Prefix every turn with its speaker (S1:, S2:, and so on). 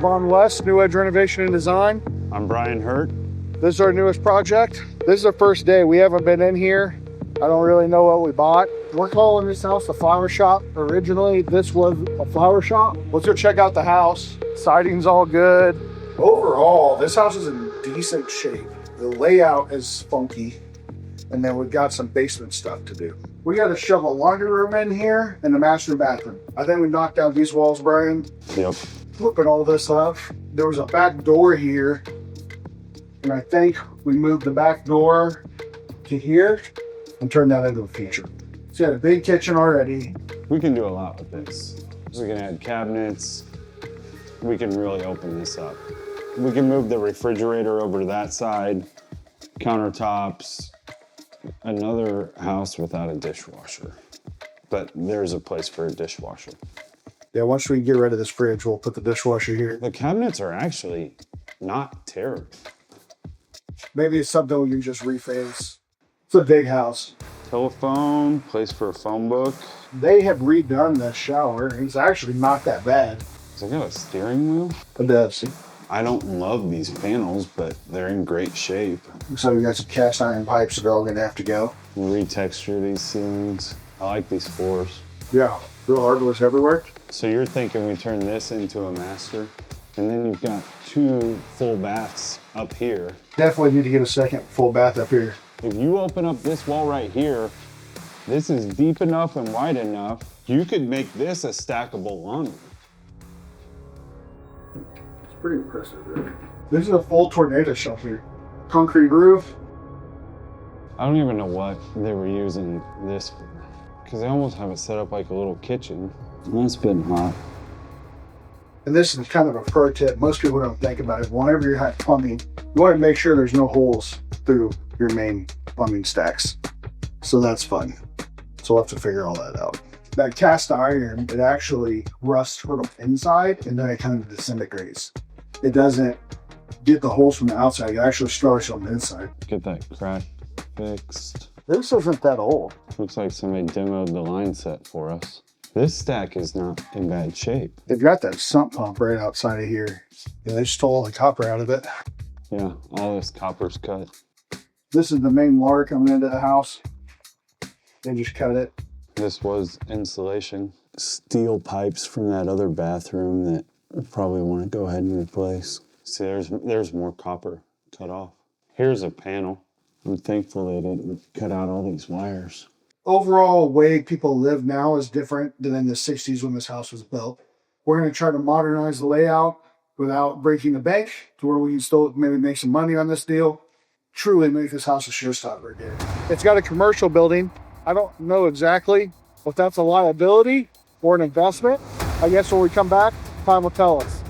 S1: Ron West, New Edge Renovation and Design.
S2: I'm Brian Hurt.
S1: This is our newest project. This is our first day. We haven't been in here. I don't really know what we bought. We're calling this house a flower shop. Originally, this was a flower shop. Let's go check out the house. Siding's all good. Overall, this house is in decent shape. The layout is funky. And then we've got some basement stuff to do. We got to shove a laundry room in here and a master bathroom. I think we knocked down these walls, Brian.
S2: Yep.
S1: Flipping all this up. There was a back door here. And I think we moved the back door to here and turned that into a feature. So you got a big kitchen already.
S2: We can do a lot with this. We can add cabinets. We can really open this up. We can move the refrigerator over to that side, countertops, another house without a dishwasher. But there's a place for a dishwasher.
S1: Yeah, once we get rid of this fridge, we'll put the dishwasher here.
S2: The cabinets are actually not terrible.
S1: Maybe it's something we can just reface. It's a big house.
S2: Telephone, place for a phone book.
S1: They have redone the shower. It's actually not that bad.
S2: Has it got a steering wheel?
S1: It does.
S2: I don't love these panels, but they're in great shape.
S1: So we got some cast iron pipes that are all gonna have to go.
S2: Retexture these ceilings. I like these floors.
S1: Yeah, real hardwood's everywhere.
S2: So you're thinking we turn this into a master, and then you've got 2 full baths up here.
S1: Definitely need to get a second full bath up here.
S2: If you open up this wall right here, this is deep enough and wide enough, you could make this a stackable laundry.
S1: It's pretty impressive, right? This is a full tornado shelter. Concrete roof.
S2: I don't even know what they were using this for, because they almost have it set up like a little kitchen. Well, it's been hot.
S1: And this is kind of a pro tip. Most people don't think about it. Whenever you have plumbing, you want to make sure there's no holes through your main plumbing stacks. So that's fun. So we'll have to figure all that out. That cast iron, it actually rusts from the inside and then it kind of disintegrates. It doesn't get the holes from the outside. It actually starts on the inside.
S2: Get that crack fixed.
S1: This isn't that old.
S2: Looks like somebody demoed the line set for us. This stack is not in bad shape.
S1: They've got that sump pump right outside of here. Yeah, they stole all the copper out of it.
S2: Yeah, all this copper's cut.
S1: This is the main water coming into the house. They just cut it.
S2: This was insulation. Steel pipes from that other bathroom that I probably want to go ahead and replace. See, there's more copper cut off. Here's a panel. I'm thankful they didn't cut out all these wires.
S1: Overall, way people live now is different than in the 60s when this house was built. We're going to try to modernize the layout without breaking the bank to where we can still maybe make some money on this deal. Truly make this house a showstopper again. It's got a commercial building. I don't know exactly if that's a liability or an investment. I guess when we come back, time will tell us.